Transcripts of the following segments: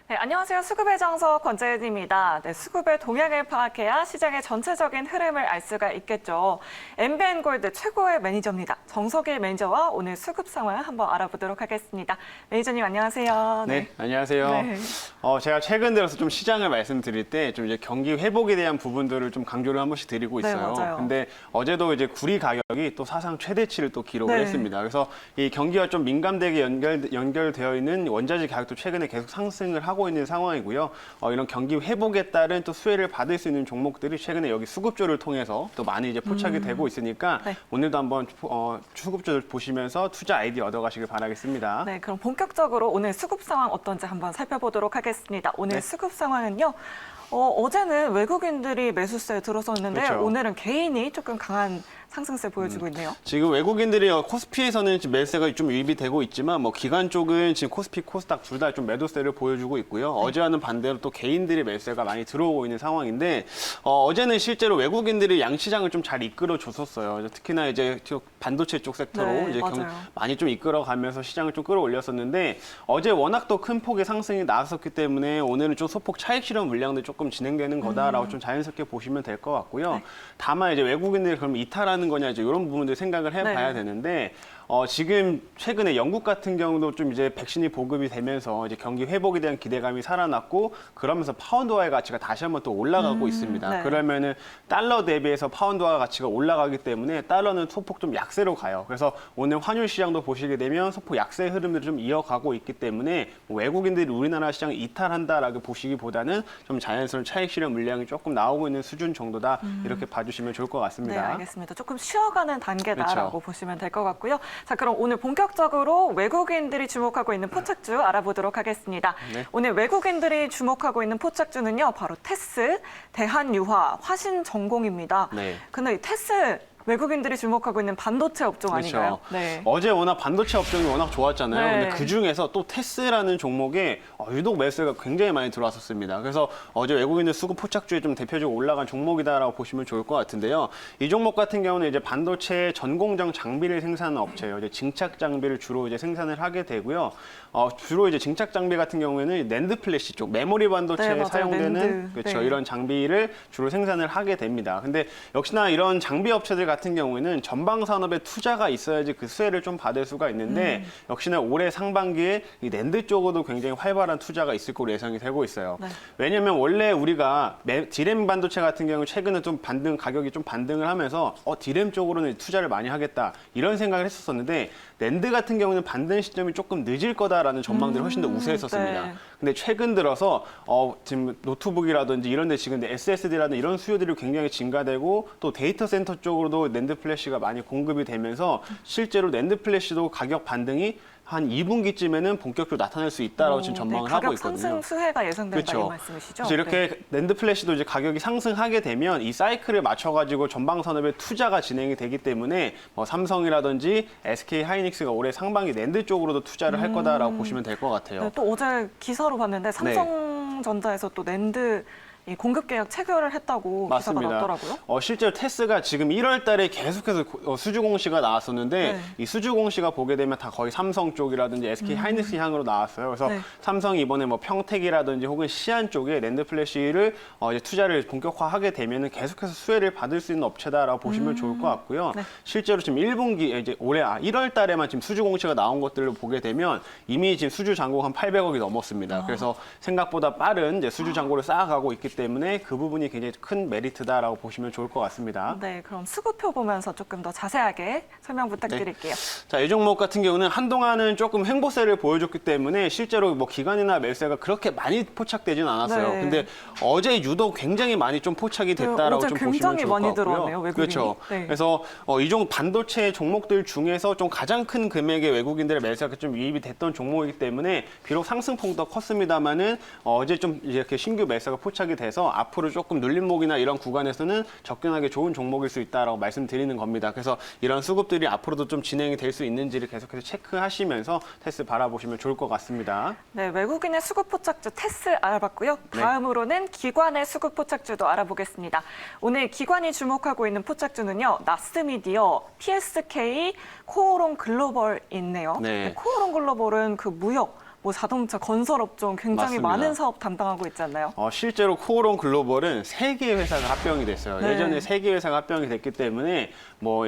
네, 안녕하세요. 수급의 정석 권재은입니다. 네, 수급의 동향을 파악해야 시장의 전체적인 흐름을 알 수가 있겠죠. MBN골드 최고의 매니저입니다. 정석일 매니저와 오늘 수급 상황 한번 알아보도록 하겠습니다. 매니저님 안녕하세요. 네, 안녕하세요. 네. 제가 최근 들어서 좀 시장을 말씀드릴 때 좀 이제 경기 회복에 대한 부분들을 좀 강조를 한 번씩 드리고 네, 있어요. 맞아요. 근데 어제도 이제 구리 가격이 또 사상 최대치를 또 기록을 네. 했습니다. 그래서 이 경기와 좀 민감되게 연결되어 있는 원자재 가격도 최근에 계속 상승을 하고 있는 상황이고요. 이런 경기 회복에 따른 또 수혜를 받을 수 있는 종목들이 최근에 여기 수급조를 통해서 또 많이 이제 포착이 되고 있으니까 네. 오늘도 한번 수급조를 보시면서 투자 아이디어 얻어가시길 바라겠습니다. 네, 그럼 본격적으로 오늘 수급 상황 어떤지 한번 살펴보도록 하겠습니다. 오늘 네. 수급 상황은요. 어제는 외국인들이 매수세에 들어섰는데 그렇죠. 오늘은 개인이 조금 강한 상승세 보여주고 있네요. 지금 외국인들이 코스피에서는 지금 매수세가 좀 유입이 되고 있지만 뭐 기관 쪽은 지금 코스피, 코스닥 둘 다 좀 매도세를 보여주고 있고요. 어제와는 반대로 또 개인들의 매수세가 많이 들어오고 있는 상황인데 어제는 실제로 외국인들이 양시장을 좀 잘 이끌어 줬었어요. 특히나 이제 반도체 쪽 섹터로 네, 이제 맞아요. 많이 좀 이끌어가면서 시장을 좀 끌어올렸었는데 어제 워낙 또 큰 폭의 상승이 나왔었기 때문에 오늘은 좀 소폭 차익 실현 물량도 조금 진행되는 거다라고 좀 자연스럽게 보시면 될 것 같고요. 네. 다만 이제 외국인들이 그럼 이탈하는 거냐 이제 이런 부분들 생각을 해봐야 네. 되는데 지금 최근에 영국 같은 경우도 좀 이제 백신이 보급이 되면서 이제 경기 회복에 대한 기대감이 살아났고 그러면서 파운드화의 가치가 다시 한번 또 올라가고 있습니다. 네. 그러면은 달러 대비해서 파운드화 가치가 올라가기 때문에 달러는 소폭 좀 약세로 가요. 그래서 오늘 환율 시장도 보시게 되면 소폭 약세 흐름들을 좀 이어가고 있기 때문에 외국인들이 우리나라 시장을 이탈한다라고 보시기보다는 좀 자연스러운 차익 실현 물량이 조금 나오고 있는 수준 정도다 이렇게 봐주시면 좋을 것 네, 같습니다. 알겠습니다. 조금 쉬어가는 단계다라고 그렇죠. 보시면 될 것 같고요. 자, 그럼 오늘 본격적으로 외국인들이 주목하고 있는 포착주 알아보도록 하겠습니다. 네. 오늘 외국인들이 주목하고 있는 포착주는요, 바로 테스, 대한유화, 화신전공입니다. 네. 근데 이 테스 외국인들이 주목하고 있는 반도체 업종 아닌가요? 네. 어제 워낙 반도체 업종이 워낙 좋았잖아요. 네. 근데 그 중에서 또 테스라는 종목에 유독 매수가 굉장히 많이 들어왔었습니다. 그래서 어제 외국인들 수급 포착주에 좀 대표적으로 올라간 종목이다라고 보시면 좋을 것 같은데요. 이 종목 같은 경우는 이제 반도체 전공정 장비를 생산하는 업체예요. 이제 증착 장비를 주로 이제 생산을 하게 되고요. 주로 이제 증착 장비 같은 경우에는 낸드 플래시 쪽 메모리 반도체에 네, 맞아요. 사용되는 낸드. 그렇죠. 네. 이런 장비를 주로 생산을 하게 됩니다. 근데 역시나 이런 장비 업체들 같은 경우에는 전방 산업에 투자가 있어야지 그 수혜를 좀 받을 수가 있는데 역시나 올해 상반기에 이 낸드 쪽으로도 굉장히 활발한 투자가 있을 거로 예상이 되고 있어요. 네. 왜냐하면 원래 우리가 디램 반도체 같은 경우 최근에 좀 가격이 좀 반등을 하면서 디램 쪽으로는 투자를 많이 하겠다 이런 생각을 했었었는데 낸드 같은 경우는 반등 시점이 조금 늦을 거다라는 전망들이 훨씬 더 우세했었습니다. 네. 근데 최근 들어서 지금 노트북이라든지 이런 데 지금 SSD라든지 이런 수요들이 굉장히 증가되고 또 데이터 센터 쪽으로도 낸드 플래시가 많이 공급이 되면서 실제로 낸드 플래시도 가격 반등이 한 2분기쯤에는 본격적으로 나타날 수 있다라고 지금 전망을 하고 가격 있거든요. 상승 수혜가 예상된다 그렇죠. 이 말씀이시죠? 그래서 이렇게 낸드 플래시도 이제 가격이 상승하게 되면 이 사이클을 맞춰가지고 전방 산업에 투자가 진행이 되기 때문에 삼성이라든지 SK 하이닉스가 올해 상반기 낸드 쪽으로도 투자를 할 거다라고 보시면 될 것 같아요. 네, 또 어제 기사로 봤는데 삼성전자에서 또 낸드 이 공급 계약 체결을 했다고 기사가 맞습니다. 났더라고요. 실제로 테스가 지금 1월 달에 계속해서 수주 공시가 나왔었는데 네. 이 수주 공시가 보게 되면 다 거의 삼성 쪽이라든지 SK 하이닉스 향으로 나왔어요. 그래서 네. 삼성이 이번에 뭐 평택이라든지 혹은 시안 쪽에 낸드 플래시를 이제 투자를 본격화하게 되면은 계속해서 수혜를 받을 수 있는 업체다라고 보시면 좋을 것 같고요. 네. 실제로 지금 1분기 이제 올해 1월 달에만 지금 수주 공시가 나온 것들을 보게 되면 이미 지금 수주 잔고가 한 800억이 넘었습니다. 그래서 생각보다 빠른 이제 수주 잔고를 쌓아가고 있기 때문에 그 부분이 굉장히 큰 메리트다라고 보시면 좋을 것 같습니다. 네, 그럼 수급표 보면서 조금 더 자세하게 설명 부탁드릴게요. 자, 이 종목 같은 경우는 한동안은 조금 횡보세를 보여줬기 때문에 실제로 뭐 기관이나 매수세가 그렇게 많이 포착되지는 않았어요. 네. 근데 어제 유독 굉장히 많이 좀 포착이 됐다라고 어제 좀 보시면 굉장히 좋을 것 많이 같고요. 들어왔네요, 외국인이. 그렇죠. 네. 그래서 이 종목 반도체 종목들 중에서 좀 가장 큰 금액의 외국인들의 매수가 좀 유입이 됐던 종목이기 때문에 비록 상승폭도 컸습니다만은 어제 좀 이렇게 신규 매수가 포착이 돼서 앞으로 조금 눌림목이나 이런 구간에서는 접근하기 좋은 종목일 수 있다라고 말씀드리는 겁니다. 그래서 이런 수급들이 앞으로도 좀 진행이 될 수 있는지를 계속해서 체크하시면서 테스 바라보시면 좋을 것 같습니다. 네, 외국인의 수급 포착주 테스 알아봤고요. 네. 다음으로는 기관의 수급 포착주도 알아보겠습니다. 오늘 기관이 주목하고 있는 포착주는요. 나스미디어, PSK, 코오롱 글로벌 있네요. 네. 코오롱 글로벌은 그 무역 뭐 자동차, 건설업종 굉장히 맞습니다. 많은 사업 담당하고 있지 않나요? 실제로 코오롱 글로벌은 3개의 회사가 합병이 됐어요. 네. 예전에 3개의 회사가 합병이 됐기 때문에 뭐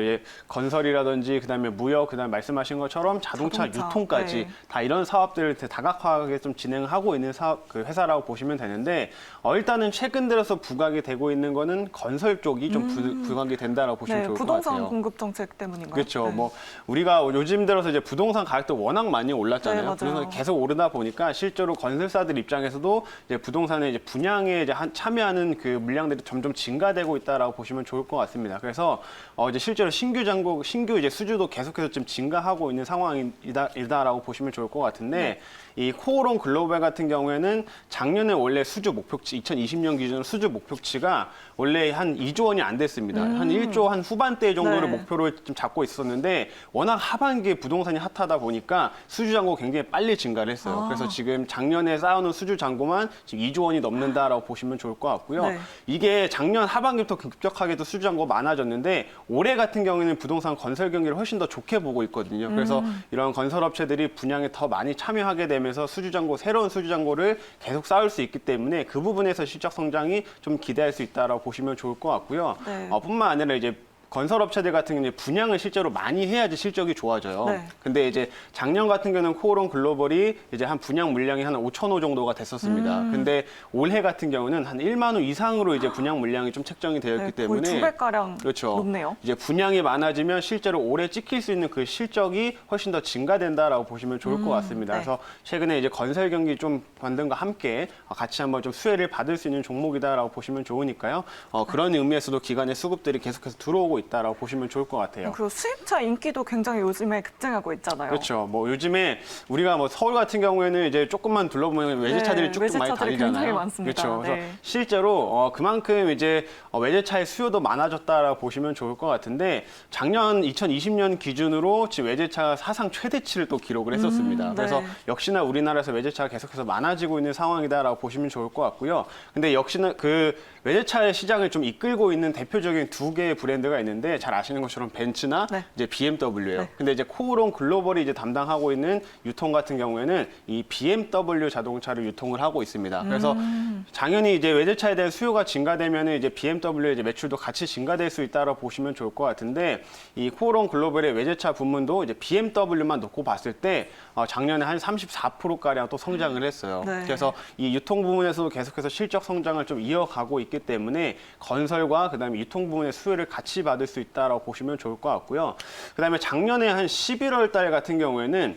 건설이라든지 그다음에 무역, 그다음에 말씀하신 것처럼 자동차 유통까지 네. 다 이런 사업들을 다각화하게 좀 진행하고 있는 그 회사라고 보시면 되는데 일단은 최근 들어서 부각이 되고 있는 거는 건설 쪽이 좀 부각이 된다라고 보시면 네, 좋을 것 부동산 같아요. 공급 정책 때문인가요? 그렇죠. 네. 뭐 우리가 요즘 들어서 이제 부동산 가격도 워낙 많이 올랐잖아요. 네, 맞아요. 부동산이 계속 오르다 보니까 실제로 건설사들 입장에서도 이제 부동산의 이제 분양에 이제 참여하는 그 물량들이 점점 증가되고 있다라고 보시면 좋을 것 같습니다. 그래서 이제 실제로 신규 이제 수주도 계속해서 지금 증가하고 있는 상황이다라고 보시면 좋을 것 같은데 네. 이 코오롱 글로벌 같은 경우에는 작년에 원래 수주 목표치 2020년 기준으로 수주 목표치가 원래 한 2조 원이 안 됐습니다. 한 1조 한 후반대 정도를 네. 목표로 좀 잡고 있었는데 워낙 하반기에 부동산이 핫하다 보니까 수주 잔고가 굉장히 빨리 증가를 했어요. 그래서 지금 작년에 쌓아놓은 수주 잔고만 지금 2조 원이 넘는다라고 보시면 좋을 것 같고요. 네. 이게 작년 하반기부터 급격하게도 수주 잔고가 많아졌는데 올해 같은 경우에는 부동산 건설 경기를 훨씬 더 좋게 보고 있거든요. 그래서 이런 건설업체들이 분양에 더 많이 참여하게 되면서 새로운 수주 잔고를 계속 쌓을 수 있기 때문에 그 부분에서 실적 성장이 좀 기대할 수 있다라고 보시면 좋을 것 같고요. 네. 뿐만 아니라 이제 건설업체들 같은 경우는 분양을 실제로 많이 해야지 실적이 좋아져요. 네. 근데 이제 작년 같은 경우는 코오롱 글로벌이 이제 한 분양 물량이 한 5천 호 정도가 됐었습니다. 근데 올해 같은 경우는 한 1만 호 이상으로 이제 분양 물량이 좀 책정이 되어 있기 네, 거의 때문에 2배가량 그렇죠. 높네요. 이제 분양이 많아지면 실제로 올해 찍힐 수 있는 그 실적이 훨씬 더 증가된다라고 보시면 좋을 것 같습니다. 네. 그래서 최근에 이제 건설 경기 좀 반등과 함께 같이 한번 좀 수혜를 받을 수 있는 종목이다라고 보시면 좋으니까요. 그런 의미에서도 기관의 수급들이 계속해서 들어오고 있다라고 보시면 좋을 것 같아요. 그리고 수입차 인기도 굉장히 요즘에 급증하고 있잖아요. 그렇죠. 뭐 요즘에 우리가 뭐 서울 같은 경우에는 이제 조금만 둘러보면 외제차들이 네, 쭉쭉 많이 외제차들이 다니잖아요. 굉장히 많습니다. 그렇죠. 그래서 네. 실제로 그만큼 이제 외제차의 수요도 많아졌다라고 보시면 좋을 것 같은데 작년 2020년 기준으로 지금 외제차가 사상 최대치를 또 기록을 했었습니다. 네. 그래서 역시나 우리나라에서 외제차가 계속해서 많아지고 있는 상황이다라고 보시면 좋을 것 같고요. 근데 역시나 그 외제차의 시장을 좀 이끌고 있는 대표적인 2개의 브랜드가 있는데 잘 아시는 것처럼 벤츠나 네. 이제 BMW예요. 네. 근데 이제 코오롱 글로벌이 이제 담당하고 있는 유통 같은 경우에는 이 BMW 자동차를 유통을 하고 있습니다. 그래서 당연히 이제 외제차에 대한 수요가 증가되면 이제 BMW의 이제 매출도 같이 증가될 수 있다고 보시면 좋을 것 같은데 이 코오롱 글로벌의 외제차 부문도 이제 BMW만 놓고 봤을 때 작년에 한 34%가량 또 성장을 했어요. 네. 그래서 이 유통 부문에서도 계속해서 실적 성장을 좀 이어가고 있기 때문에 건설과 그다음에 유통 부문의 수요를 같이 받을 수 있다라고 보시면 좋을 것 같고요. 그다음에 작년에 한 11월 달 같은 경우에는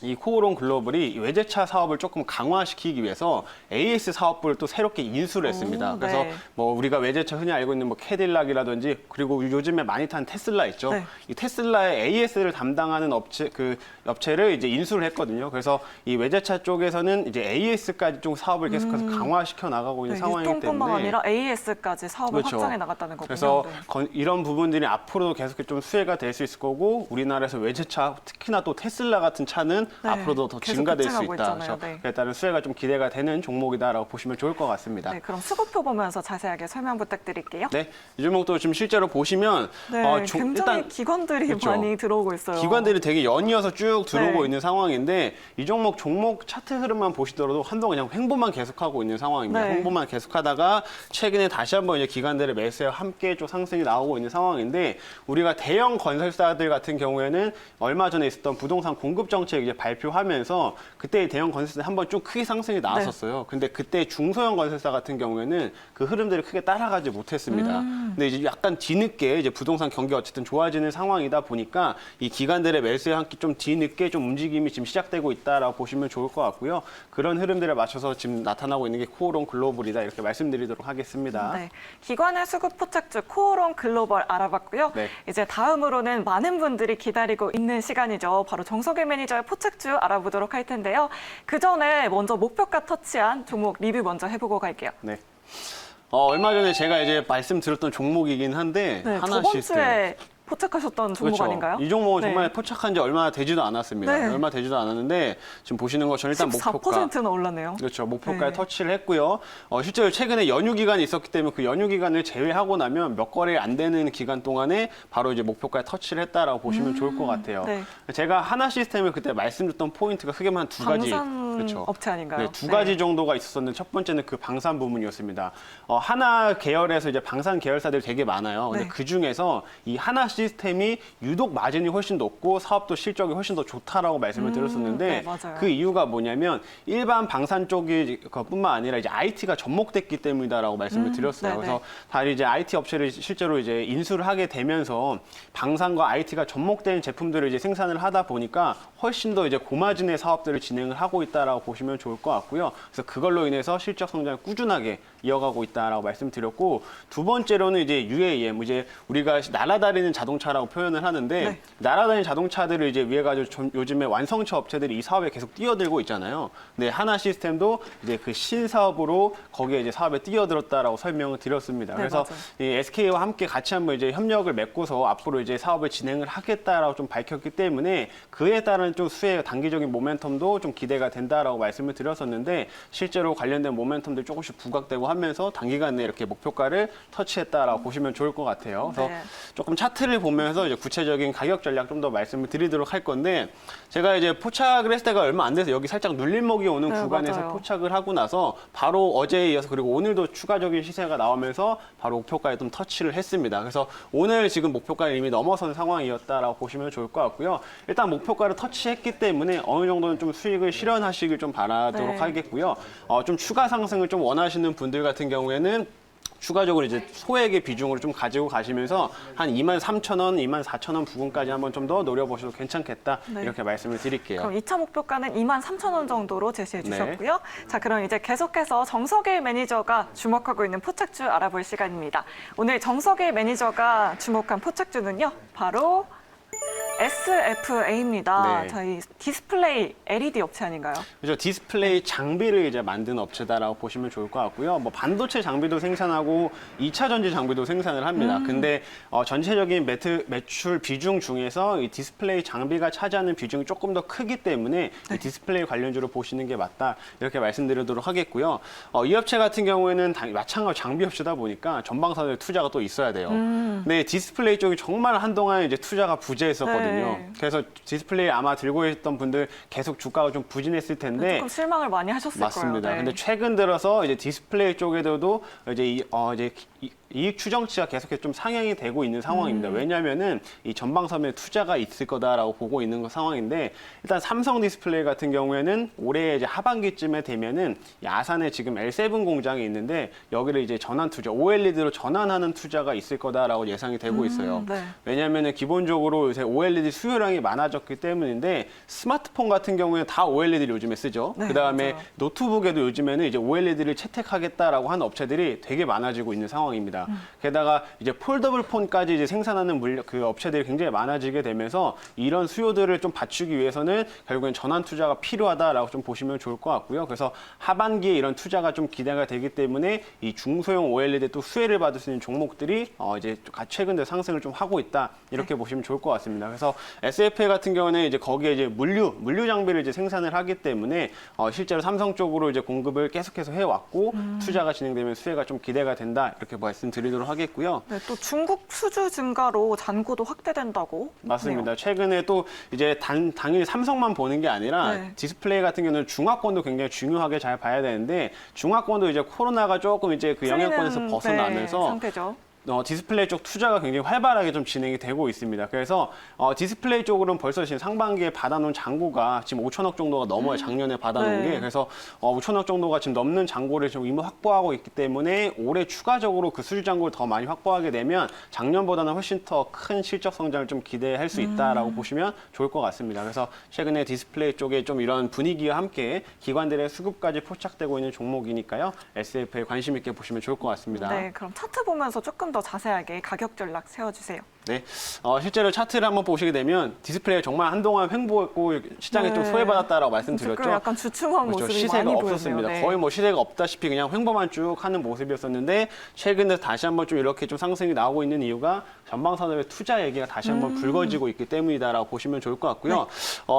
이 코오롱 글로벌이 외제차 사업을 조금 강화시키기 위해서 AS 사업부를 또 새롭게 인수를 했습니다. 오, 그래서 네. 뭐 우리가 외제차 흔히 알고 있는 뭐 캐딜락이라든지 그리고 요즘에 많이 탄 테슬라 있죠. 네. 이 테슬라의 AS를 담당하는 업체를 이제 인수를 했거든요. 그래서 이 외제차 쪽에서는 이제 AS까지 좀 사업을 계속해서 강화시켜 나가고 있는 네, 상황이기 유통뿐만 때문에 아니라 AS까지 사업을 그렇죠. 확장해 나갔다는 거군요. 그래서 네. 이런 부분들이 앞으로도 계속 좀 수혜가 될 수 있을 거고 우리나라에서 외제차 특히나 또 테슬라 같은 차는 네, 앞으로도 더 계속 증가될 수 급증하고 있다. 있잖아요. 그래서 네. 그에 따른 수혜가 좀 기대가 되는 종목이다라고 보시면 좋을 것 같습니다. 네, 그럼 수급표 보면서 자세하게 설명 부탁드릴게요. 네, 이 종목도 지금 실제로 보시면 네, 굉장히 일단 기관들이 그렇죠. 많이 들어오고 있어요. 기관들이 되게 연이어서 쭉 들어오고 네. 있는 상황인데 이 종목 차트 흐름만 보시더라도 한동안 그냥 횡보만 계속하고 있는 상황입니다. 네. 횡보만 계속하다가 최근에 다시 한번 이제 기관들의 매수와 함께 좀 상승이 나오고 있는 상황인데 우리가 대형 건설사들 같은 경우에는 얼마 전에 있었던 부동산 공급 정책 이제 발표하면서 그때 대형 건설사 한번 좀 크게 상승이 나왔었어요. 근데 그때 중소형 건설사 같은 경우에는 그 흐름들을 크게 따라가지 못했습니다. 근데 이제 약간 뒤늦게 이제 부동산 경기가 어쨌든 좋아지는 상황이다 보니까 이 기관들의 매수에 함께 좀 뒤늦게 좀 움직임이 지금 시작되고 있다라고 보시면 좋을 것 같고요. 그런 흐름들에 맞춰서 지금 나타나고 있는 게 코오롱 글로벌이다 이렇게 말씀드리도록 하겠습니다. 네, 기관의 수급 포착주 코오롱 글로벌 알아봤고요. 네. 이제 다음으로는 많은 분들이 기다리고 있는 시간이죠. 바로 정석일 매니저의 포착주 알아보도록 할 텐데요. 그 전에 먼저 목표가 터치한 종목 리뷰 먼저 해보고 갈게요. 네. 얼마 전에 제가 이제 말씀드렸던 종목이긴 한데 네, 하나 저번 시스템. 주에 포착하셨던 종목 그렇죠. 아닌가요? 이 종목은 네. 정말 포착한 지 얼마 되지도 않았습니다. 네. 얼마 되지도 않았는데 지금 보시는 것처럼 일단 목표가 14%나 올랐네요. 그렇죠. 목표가에 네. 터치를 했고요. 실제로 최근에 연휴 기간이 있었기 때문에 그 연휴 기간을 제외하고 나면 몇 거래 안 되는 기간 동안에 바로 이제 목표가에 터치를 했다라고 보시면 좋을 것 같아요. 네. 제가 하나 시스템을 그때 말씀드렸던 포인트가 크게만 두 가지. 그렇죠. 업체 아닌가요? 네, 두 가지 정도가 있었는데 첫 번째는 그 방산 부문이었습니다. 하나 계열에서 이제 방산 계열사들이 되게 많아요. 근데 네. 그 중에서 이 하나 시스템이 유독 마진이 훨씬 높고 사업도 실적이 훨씬 더 좋다라고 말씀을 드렸었는데 네, 맞아요. 그 이유가 뭐냐면 일반 방산 쪽이 뿐만 아니라 이제 IT가 접목됐기 때문이다라고 말씀을 드렸어요. 네네. 그래서 다 이제 IT 업체를 실제로 이제 인수를 하게 되면서 방산과 IT가 접목된 제품들을 이제 생산을 하다 보니까 훨씬 더 이제 고마진의 사업들을 진행을 하고 있다라고 보시면 좋을 것 같고요. 그래서 그걸로 인해서 실적 성장을 꾸준하게 이어가고 있다라고 말씀드렸고 두 번째로는 이제 UAM 이제 우리가 날아다니는 자동차라고 표현을 하는데 네. 날아다니는 자동차들을 이제 위해 가지고 요즘에 완성차 업체들이 이 사업에 계속 뛰어들고 있잖아요. 근데 하나 시스템도 이제 그 신사업으로 거기에 이제 사업에 뛰어들었다라고 설명을 드렸습니다. 네, 그래서 맞아요. 이 SK와 함께 같이 한번 이제 협력을 맺고서 앞으로 이제 사업을 진행을 하겠다라고 좀 밝혔기 때문에 그에 따른 좀 수혜 단기적인 모멘텀도 좀 기대가 된다라고 말씀을 드렸었는데 실제로 관련된 모멘텀들 조금씩 부각되고 하면서 단기간 내에 이렇게 목표가를 터치했다라고 보시면 좋을 것 같아요. 그래서 네. 조금 차트를 보면서 이제 구체적인 가격 전략 좀 더 말씀을 드리도록 할 건데 제가 이제 포착을 했을 때가 얼마 안 돼서 여기 살짝 눌림목이 오는 네, 구간에서 맞아요. 포착을 하고 나서 바로 어제에 이어서 그리고 오늘도 추가적인 시세가 나오면서 바로 목표가에 좀 터치를 했습니다. 그래서 오늘 지금 목표가를 이미 넘어선 상황이었다라고 보시면 좋을 것 같고요. 일단 목표가를 터치했기 때문에 어느 정도는 좀 수익을 실현하시길 좀 바라도록 네. 하겠고요. 좀 추가 상승을 좀 원하시는 분들 같은 경우에는 추가적으로 이제 소액의 비중으로 좀 가지고 가시면서 한 23,000원, 24,000원 부근까지 한번 좀 더 노려보셔도 괜찮겠다 네. 이렇게 말씀을 드릴게요. 그럼 2차 목표가는 23,000원 정도로 제시해 네. 주셨고요. 자, 그럼 이제 계속해서 정석일 매니저가 주목하고 있는 포착주 알아볼 시간입니다. 오늘 정석일 매니저가 주목한 포착주는요. 바로 SFA입니다. 네. 저희 디스플레이 LED 업체 아닌가요? 그죠. 디스플레이 장비를 이제 만든 업체다라고 보시면 좋을 것 같고요. 뭐 반도체 장비도 생산하고 2차 전지 장비도 생산을 합니다. 근데 전체적인 매출 비중 중에서 이 디스플레이 장비가 차지하는 비중이 조금 더 크기 때문에 이 디스플레이 관련주로 보시는 게 맞다. 이렇게 말씀드리도록 하겠고요. 이 업체 같은 경우에는 마찬가지로 장비 업체다 보니까 전방산에 투자가 또 있어야 돼요. 근데 디스플레이 쪽이 정말 한동안 이제 투자가 부재했었거든요. 네. 그래서 디스플레이 아마 들고 있던 분들 계속 주가가 좀 부진했을 텐데 조금 실망을 많이 하셨을 맞습니다. 거예요. 네. 근데 최근 들어서 이제 디스플레이 쪽에도 이제 이익 추정치가 계속해서 좀 상향이 되고 있는 상황입니다. 왜냐하면은 이 전방섬에 투자가 있을 거다라고 보고 있는 상황인데 일단 삼성 디스플레이 같은 경우에는 올해 이제 하반기쯤에 되면은 아산에 지금 L7 공장이 있는데 여기를 이제 전환 투자, OLED로 전환하는 투자가 있을 거다라고 예상이 되고 있어요. 네. 왜냐하면은 기본적으로 요새 OLED 수요량이 많아졌기 때문인데 스마트폰 같은 경우에 다 OLED를 요즘에 쓰죠. 네, 그다음에 맞아요. 노트북에도 요즘에는 이제 OLED를 채택하겠다라고 하는 업체들이 되게 많아지고 있는 상황입니다. 게다가 이제 폴더블 폰까지 이제 생산하는 그 업체들이 굉장히 많아지게 되면서 이런 수요들을 좀 받치기 위해서는 결국엔 전환 투자가 필요하다라고 좀 보시면 좋을 것 같고요. 그래서 하반기에 이런 투자가 좀 기대가 되기 때문에 이 중소형 OLED 또 수혜를 받을 수 있는 종목들이 이제 최근 들어 상승을 좀 하고 있다 이렇게 보시면 좋을 것 같습니다. 그래서 SFA 같은 경우는 이제 거기에 이제 물류 장비를 이제 생산을 하기 때문에 실제로 삼성 쪽으로 이제 공급을 계속해서 해왔고 투자가 진행되면 수혜가 좀 기대가 된다 이렇게 말씀드리도록 하겠고요. 네, 또 중국 수주 증가로 잔고도 확대된다고. 맞습니다. 하네요. 최근에 또 이제 당일 삼성만 보는 게 아니라 네. 디스플레이 같은 경우는 중화권도 굉장히 중요하게 잘 봐야 되는데 중화권도 이제 코로나가 조금 이제 그 영향권에서 풀리는, 벗어나면서 네, 상태죠. 디스플레이 쪽 투자가 굉장히 활발하게 좀 진행이 되고 있습니다. 그래서 디스플레이 쪽으로는 벌써 지금 상반기에 받아놓은 잔고가 지금 5천억 정도가 넘어요. 작년에 받아놓은 네. 게. 그래서 5천억 정도가 지금 넘는 잔고를 지금 이미 확보하고 있기 때문에 올해 추가적으로 그 수주 잔고를 더 많이 확보하게 되면 작년보다는 훨씬 더 큰 실적 성장을 좀 기대할 수 있다라고 보시면 좋을 것 같습니다. 그래서 최근에 디스플레이 쪽에 좀 이런 분위기와 함께 기관들의 수급까지 포착되고 있는 종목이니까요. SF에 관심 있게 보시면 좋을 것 같습니다. 네, 그럼 차트 보면서 조금 더 자세하게 가격 전략 세워주세요. 네, 실제로 차트를 한번 보시게 되면 디스플레이가 정말 한동안 횡보했고 시장에 좀 네. 소외받았다라고 말씀드렸죠. 지금 약간 주춤한 그렇죠. 모습이 시세가 많이 없었습니다. 보이네요. 네. 거의 뭐 시세가 없다시피 그냥 횡보만 쭉 하는 모습이었었는데 최근에 다시 한번 좀 이렇게 좀 상승이 나오고 있는 이유가 전방산업의 투자 얘기가 다시 한번 불거지고 있기 때문이다라고 보시면 좋을 것 같고요.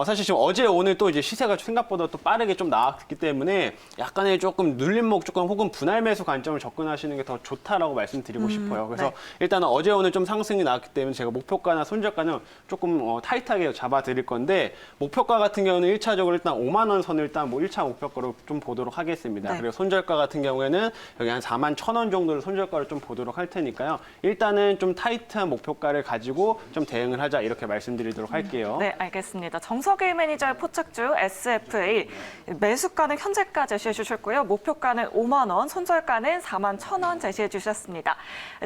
사실 지금 어제 오늘 또 이제 시세가 생각보다 또 빠르게 좀 나왔기 때문에 약간의 조금 눌림목 조금 혹은 분할 매수 관점을 접근하시는 게 더 좋다라고 말씀드리고 싶어요. 그래서 네. 일단은 어제 오늘 좀 상승이 나왔기 나왔기 때문에 제가 목표가나 손절가는 조금 타이트하게 잡아 드릴 건데 목표가 같은 경우는 1차적으로 일단 5만 원 선을 일단 뭐 1차 목표가로 좀 보도록 하겠습니다. 네. 그리고 손절가 같은 경우에는 여기 한 4만 1,000원 정도를 손절가를 좀 보도록 할 테니까요. 일단은 좀 타이트한 목표가를 가지고 좀 대응을 하자 이렇게 말씀드리도록 할게요. 네, 알겠습니다. 정석일 매니저의 포착주 SFA 매수가는 현재가 제시해 주셨고요. 목표가는 5만 원, 손절가는 4만 1,000원 제시해 주셨습니다.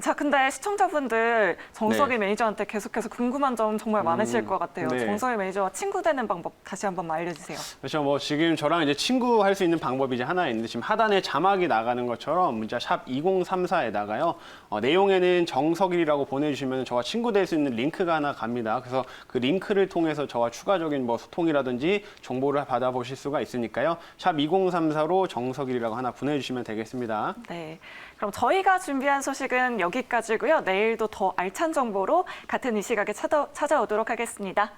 자, 근데 시청자분들 정석일 매니저한테 계속해서 궁금한 점 정말 많으실 것 같아요. 네. 정석일 매니저와 친구 되는 방법 다시 한번 알려주세요. 그렇죠. 뭐 지금 저랑 이제 친구 할 수 있는 방법이 이제 하나 있는데 지금 하단에 자막이 나가는 것처럼 문자 샵 2034에다가요. 내용에는 정석일이라고 보내주시면 저와 친구 될 수 있는 링크가 하나 갑니다. 그래서 그 링크를 통해서 저와 추가적인 뭐 소통이라든지 정보를 받아보실 수가 있으니까요. 샵 2034로 정석일이라고 하나 보내주시면 되겠습니다. 네, 그럼 저희가 준비한 소식은 여기까지고요. 내일도 더 알찬 정보로 같은 이 시각에 찾아오도록 하겠습니다.